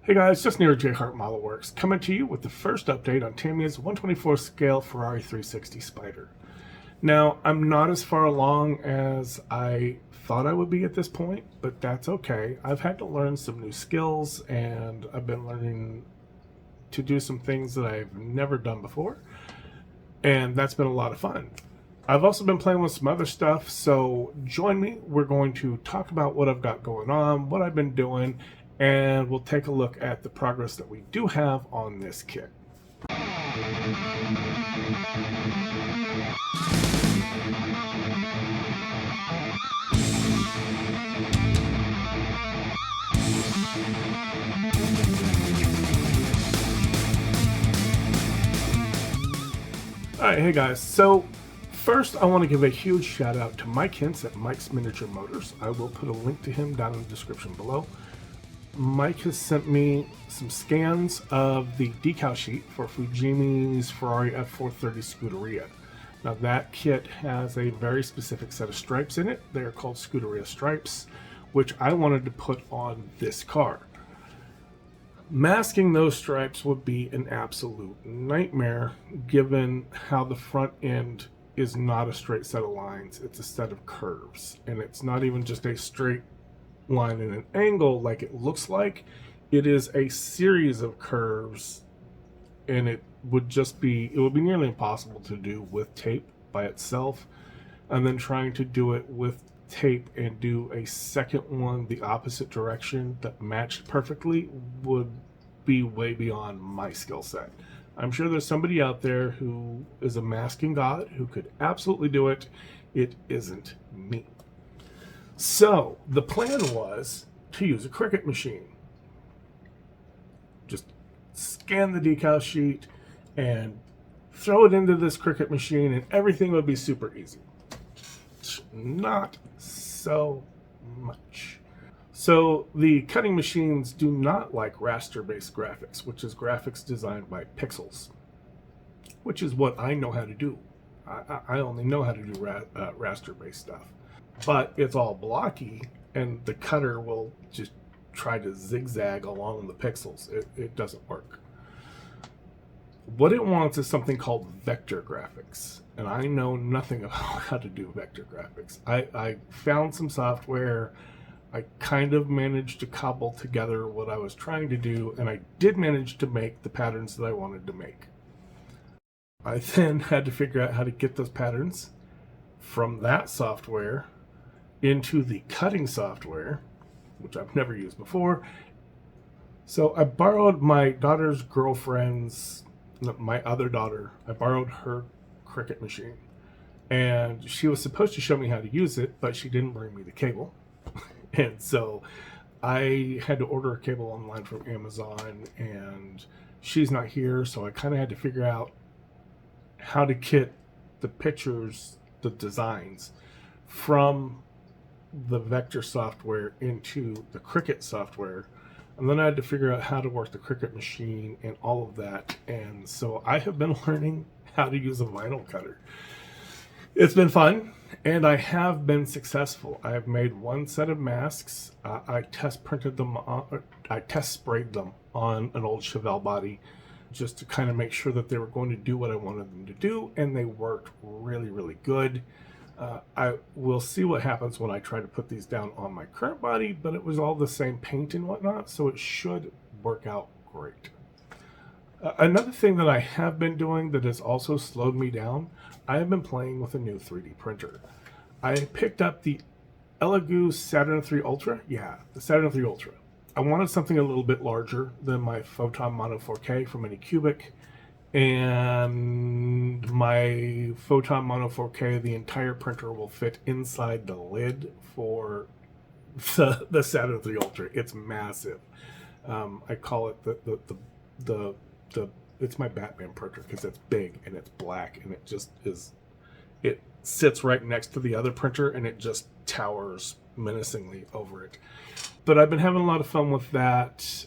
Hey guys, just near JHart Modelworks, coming to you with the first update on Tamiya's 124 scale Ferrari 360 Spider. Now, I'm not as far along as I thought I would be at this point, but that's okay. I've had to learn some new skills, and I've been learning to do some things that I've never done before, and that's been a lot of fun. I've also been playing with some other stuff, so join me. We're going to talk about what I've got going on, what I've been doing, and we'll take a look at the progress that we do have on this kit. Alright, hey guys, so first I want to give a huge shout out to Mike Hintz at Mike's Miniature Motors. I will put a link to him down in the description below. Mike has sent me some scans of the decal sheet for Fujimi's Ferrari F430 Scuderia. Now that kit has a very specific set of stripes in it. They are called Scuderia stripes, which I wanted to put on this car. Masking those stripes would be an absolute nightmare given how the front end is not a straight set of lines. It's a set of curves, and it's not even just a straight line and an angle like it looks like. It is a series of curves, and it would be nearly impossible to do with tape by itself, and then trying to do it with tape and do a second one the opposite direction that matched perfectly would be way beyond my skill set. I'm sure there's somebody out there who is a masking god who could absolutely do it. It isn't me. So the plan was to use a Cricut machine. Just scan the decal sheet and throw it into this Cricut machine and everything would be super easy. Not so much. So the cutting machines do not like raster-based graphics, which is graphics designed by pixels, which is what I know how to do. I only know how to do raster-based stuff. But it's all blocky, and the cutter will just try to zigzag along the pixels. It doesn't work. What it wants is something called vector graphics, and I know nothing about how to do vector graphics. I found some software. I kind of managed to cobble together what I was trying to do, and I did manage to make the patterns that I wanted to make. I then had to figure out how to get those patterns from that software into the cutting software, which I've never used before. So I borrowed my daughter's girlfriend's, my other daughter, I borrowed her Cricut machine. And she was supposed to show me how to use it, but she didn't bring me the cable. And so I had to order a cable online from Amazon, and she's not here, so I kind of had to figure out how to kit the pictures, the designs, from the vector software into the Cricut software. And then I had to figure out how to work the Cricut machine and all of that. And so I have been learning how to use a vinyl cutter. It's been fun, and I have been successful. I have made one set of masks. I test sprayed them on an old Chevelle body just to kind of make sure that they were going to do what I wanted them to do, and they worked really, really good. I will see what happens when I try to put these down on my current body, but it was all the same paint and whatnot, so it should work out great. Another thing that I have been doing that has also slowed me down, I have been playing with a new 3D printer. I picked up the Elegoo Saturn III Ultra. Yeah, the Saturn III Ultra. I wanted something a little bit larger than my Photon Mono 4K from Anycubic. And my Photon Mono 4K, the entire printer will fit inside the lid for the Saturn III Ultra. It's massive. I call it the it's my Batman printer because it's big and it's black and it just is. It sits right next to the other printer and it just towers menacingly over it. But I've been having a lot of fun with that.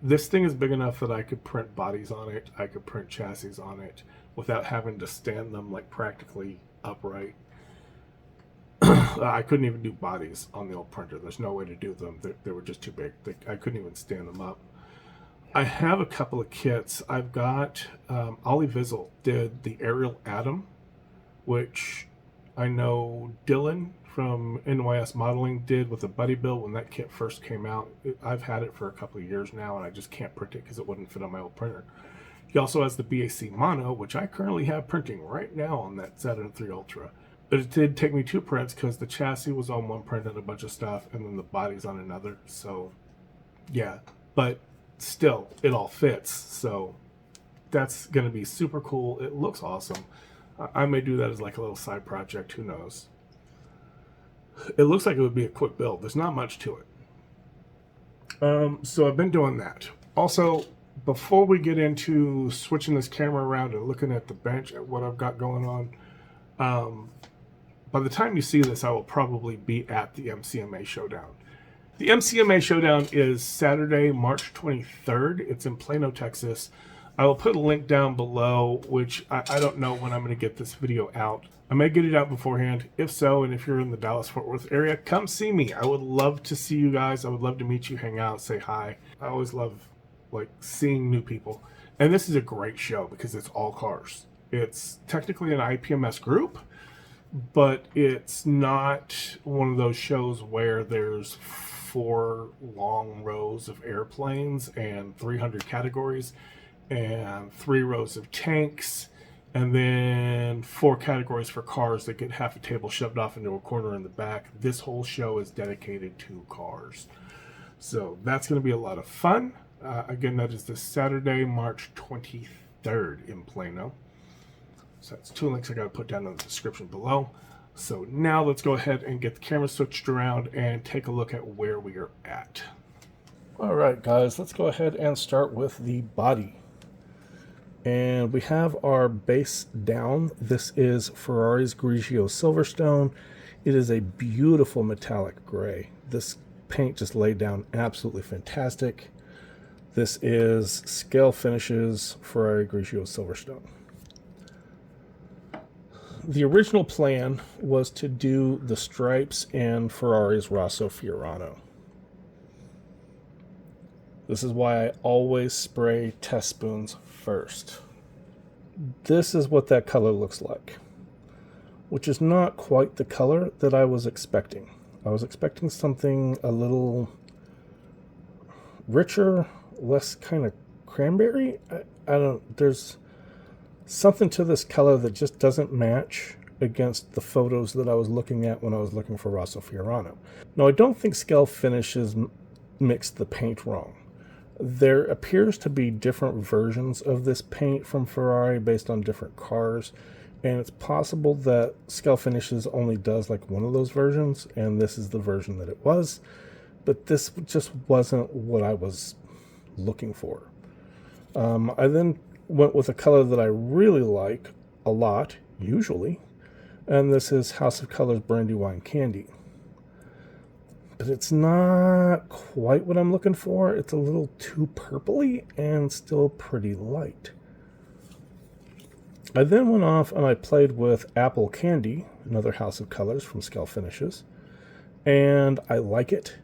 This thing is big enough that I could print bodies on it. I could print chassis on it without having to stand them like practically upright. I couldn't even do bodies on the old printer. There's no way to do them. They were just too big. I couldn't even stand them up. I have a couple of kits. I've got Ollie Vizzle did the Aerial Atom, which I know Dylan from NYS Modeling did with the Buddy Bill when that kit first came out. I've had it for a couple of years now, and I just can't print it because it wouldn't fit on my old printer. He also has the BAC Mono, which I currently have printing right now on that Saturn III Ultra. But it did take me 2 prints because the chassis was on one print and a bunch of stuff, and then the body's on another. So, yeah. But still, it all fits. So, that's going to be super cool. It looks awesome. I may do that as like a little side project. Who knows? It looks like it would be a quick build. There's not much to it. So I've been doing that. Also, before we get into switching this camera around and looking at the bench at what I've got going on, by the time you see this, I will probably be at the MCMA Showdown. The MCMA Showdown is Saturday, March 23rd. It's in Plano, Texas. I will put a link down below, which I don't know when I'm going to get this video out. I may get it out beforehand. If so, and if you're in the Dallas-Fort Worth area, come see me. I would love to see you guys. I would love to meet you, hang out, say hi. I always love like seeing new people. And this is a great show because it's all cars. It's technically an IPMS group, but it's not one of those shows where there's 4 long rows of airplanes and 300 categories and 3 rows of tanks and then 4 categories for cars that get half a table shoved off into a corner in the back. This whole show is dedicated to cars. So that's going to be a lot of fun. Again, that is this Saturday, March 23rd in Plano. So that's 2 links I got to put down in the description below. So now let's go ahead and get the camera switched around and take a look at where we are at. All right, guys, let's go ahead and start with the body. And we have our base down. This is Ferrari's Grigio Silverstone. It is a beautiful metallic gray. This paint just laid down absolutely fantastic. This is Scale Finishes Ferrari Grigio Silverstone. The original plan was to do the stripes in Ferrari's Rosso Fiorano. This is why I always spray test spoons first. This is what that color looks like, which is not quite the color that I was expecting. I was expecting something a little richer, less kind of cranberry. There's something to this color that just doesn't match against the photos that I was looking at when I was looking for Rosso Fiorano. Now, I don't think Scale Finishes mixed the paint wrong. There appears to be different versions of this paint from Ferrari based on different cars, and it's possible that Scale Finishes only does like one of those versions, and this is the version that it was, but this just wasn't what I was looking for. I then went with a color that I really like a lot, usually, and this is House of Colors Brandywine Candy. But it's not quite what I'm looking for. It's a little too purpley and still pretty light. I then went off and I played with Apple Candy, another House of Colors from Scale Finishes, and I like it,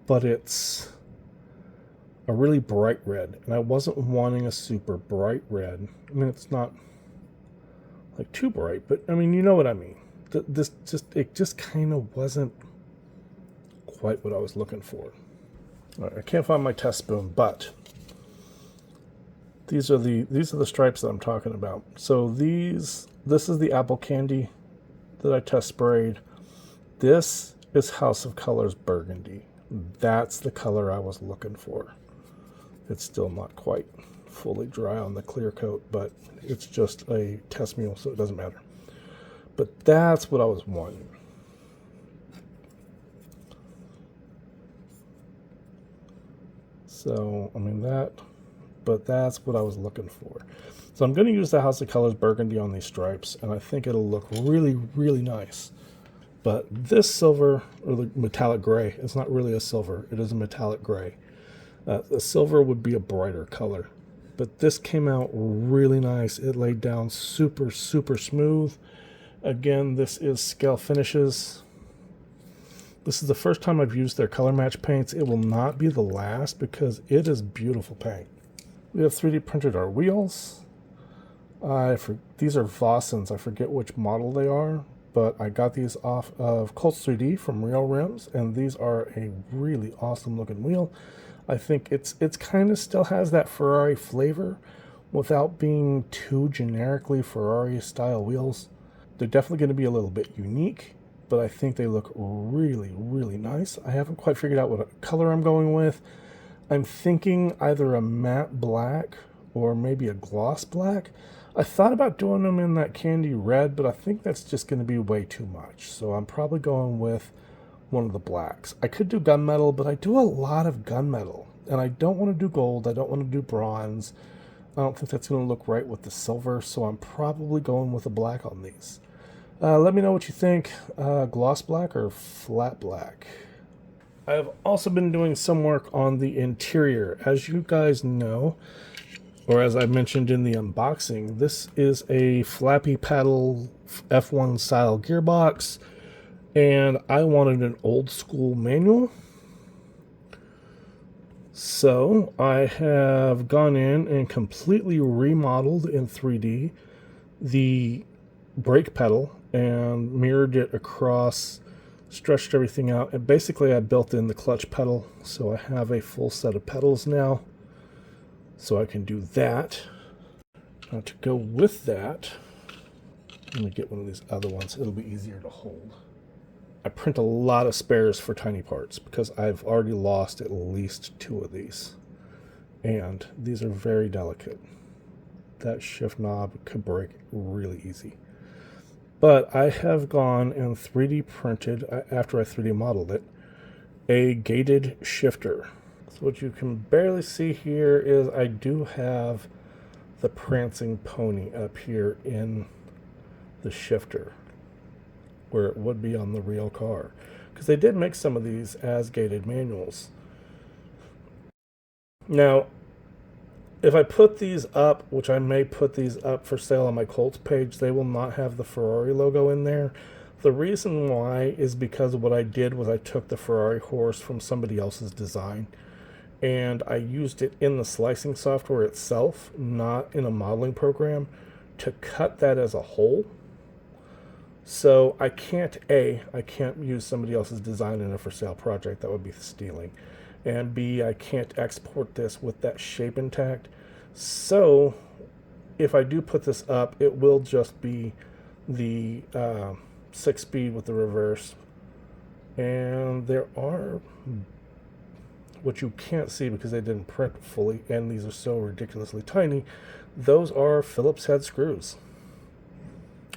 but it's a really bright red, and I wasn't wanting a super bright red. I mean, it's not like too bright, but I mean, you know what I mean. It just kind of wasn't quite what I was looking for. All right, I can't find my test spoon, but these are the stripes that I'm talking about. So this is the Apple Candy that I test sprayed. This is House of Colors Burgundy. That's the color I was looking for. It's still not quite fully dry on the clear coat, but it's just a test mule, so it doesn't matter. But that's what I was wanting. So, I mean but that's what I was looking for. So I'm going to use the House of Colors Burgundy on these stripes, and I think it'll look really, really nice. But this silver, or the metallic gray, it's not really a silver, it is a metallic gray. The silver would be a brighter color. But this came out really nice. It laid down super, super smooth. Again, this is Scale Finishes. This is the first time I've used their color match paints. It will not be the last because it is beautiful paint. We have 3D printed our wheels. These are Vossens. I forget which model they are, but I got these off of Colts 3D from Real Rims, and these are a really awesome looking wheel. I think it's kind of still has that Ferrari flavor without being too generically Ferrari style wheels. They're definitely going to be a little bit unique, but I think they look really, really nice. I haven't quite figured out what color I'm going with. I'm thinking either a matte black or maybe a gloss black. I thought about doing them in that candy red, but I think that's just going to be way too much. So I'm probably going with one of the blacks. I could do gunmetal, but I do a lot of gunmetal, and I don't want to do gold. I don't want to do bronze. I don't think that's going to look right with the silver, so I'm probably going with a black on these. Let me know what you think, gloss black or flat black. I have also been doing some work on the interior. As you guys know, or as I mentioned in the unboxing, this is a flappy paddle F1 style gearbox, and I wanted an old school manual. So I have gone in and completely remodeled in 3D the brake pedal and mirrored it across, stretched everything out, and basically I built in the clutch pedal, so I have a full set of pedals now, so I can do that. Now to go with that, let me get one of these other ones, it'll be easier to hold. I print a lot of spares for tiny parts because I've already lost at least 2 of these, and these are very delicate. That shift knob could break really easy. But I have gone and 3D printed, after I 3D modeled it, a gated shifter. So what you can barely see here is I do have the prancing pony up here in the shifter, where it would be on the real car. Because they did make some of these as gated manuals. Now, if I put these up, which I may put these up for sale on my Colts page, they will not have the Ferrari logo in there. The reason why is because what I did was I took the Ferrari horse from somebody else's design, and I used it in the slicing software itself, not in a modeling program, to cut that as a whole. So I can't use somebody else's design in a for sale project. That would be stealing. And B, I can't export this with that shape intact. So if I do put this up, it will just be the 6-speed with the reverse. And there are, what you can't see because they didn't print fully, and these are so ridiculously tiny, those are Phillips head screws,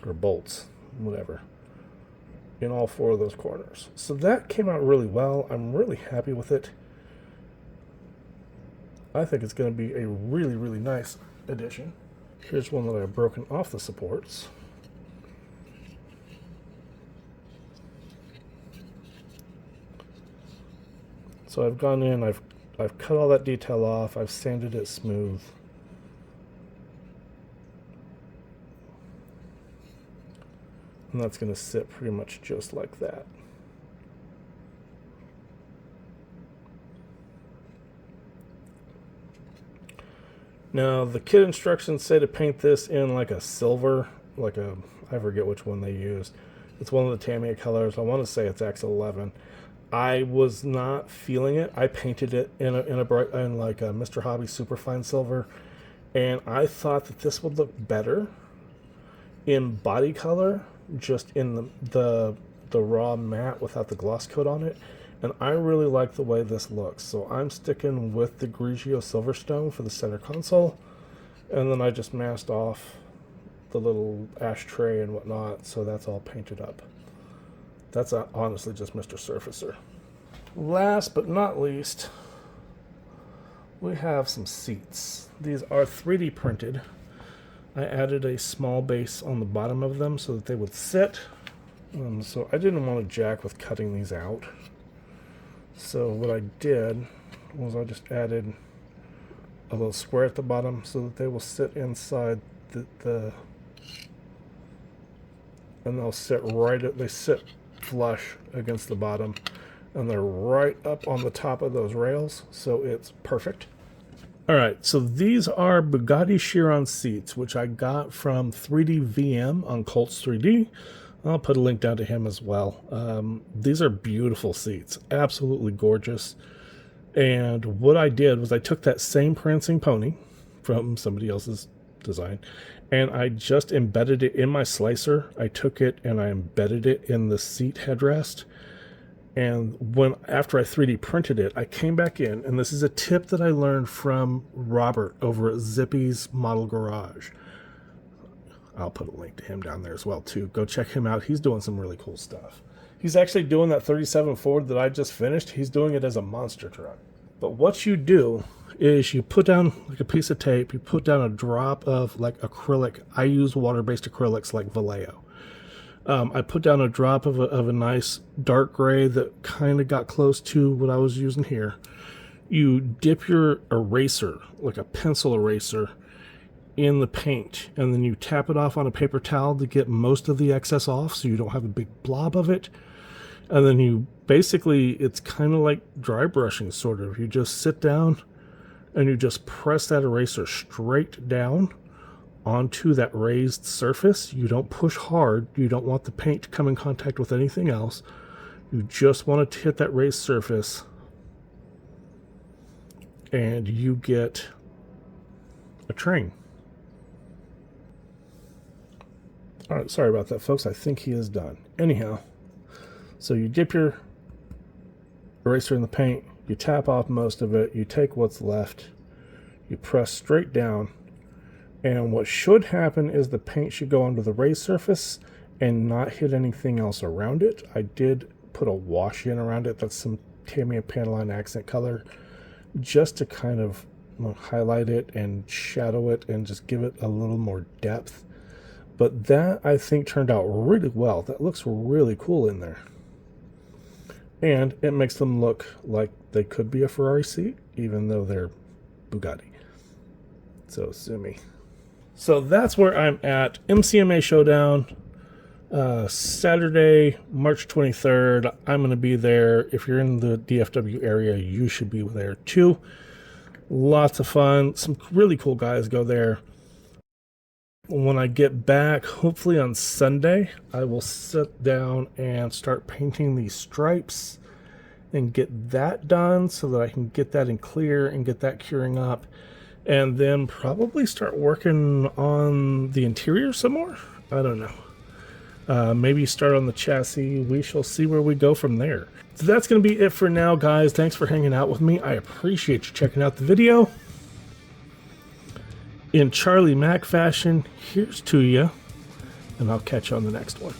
or bolts, whatever, in all 4 of those corners. So that came out really well. I'm really happy with it. I think it's going to be a really, really nice addition. Here's one that I've broken off the supports. So I've gone in, I've cut all that detail off, I've sanded it smooth. And that's going to sit pretty much just like that. Now, the kit instructions say to paint this in like a silver, I forget which one they used. It's one of the Tamiya colors. I want to say it's X11. I was not feeling it. I painted it in like a Mr. Hobby Superfine Silver, and I thought that this would look better in body color, just in the raw matte without the gloss coat on it. And I really like the way this looks, so I'm sticking with the Grigio Silverstone for the center console, and then I just masked off the little ashtray and whatnot, so that's all painted up. That's honestly just Mr. Surfacer. Last but not least, we have some seats. These are 3D printed. I added a small base on the bottom of them so that they would sit. So I didn't want to jack with cutting these out. So what I did was I just added a little square at the bottom so that they will sit inside and they'll sit they sit flush against the bottom. and they're right up on the top of those rails, so it's perfect. All right, so these are Bugatti Chiron seats, which I got from 3D VM on Colts 3D. I'll put a link down to him as well. These are beautiful seats, absolutely gorgeous. And what I did was I took that same prancing pony from somebody else's design, and I just embedded it in my slicer. I took it and I embedded it in the seat headrest. And after I 3D printed it, I came back in, and this is a tip that I learned from Robert over at Zippi's Model Garage. I'll put a link to him down there as well too. Go check him out. He's doing some really cool stuff. He's actually doing that 37 Ford that I just finished. He's doing it as a monster truck. But what you do is you put down like a piece of tape, you put down a drop of like acrylic. I use water-based acrylics like Vallejo. I put down a drop of a nice dark gray that kind of got close to what I was using here. You dip your eraser, like a pencil eraser, in the paint, and then you tap it off on a paper towel to get most of the excess off so you don't have a big blob of it. And then you basically, it's kind of like dry brushing sort of. You just sit down and you just press that eraser straight down onto that raised surface. You don't push hard. You don't want the paint to come in contact with anything else. You just want it to hit that raised surface, and you get a train. All right, sorry about that, folks. I think he is done. Anyhow, so you dip your eraser in the paint, you tap off most of it, you take what's left, you press straight down, and what should happen is the paint should go onto the raised surface and not hit anything else around it. I did put a wash in around it. That's some Tamiya Panaline accent color, just to kind of highlight it and shadow it and just give it a little more depth. But that, I think, turned out really well. That looks really cool in there. And it makes them look like they could be a Ferrari seat, even though they're Bugatti. So, sue me. So that's where I'm at. MCMA Showdown, Saturday, March 23rd. I'm going to be there. If you're in the DFW area, you should be there too. Lots of fun. Some really cool guys go there. When I get back, hopefully on Sunday, I will sit down and start painting these stripes and get that done so that I can get that in clear and get that curing up. And then probably start working on the interior some more. I don't know. Maybe start on the chassis. We shall see where we go from there. So that's going to be it for now, guys. Thanks for hanging out with me. I appreciate you checking out the video. In Charlie Mack fashion, here's to you, and I'll catch you on the next one.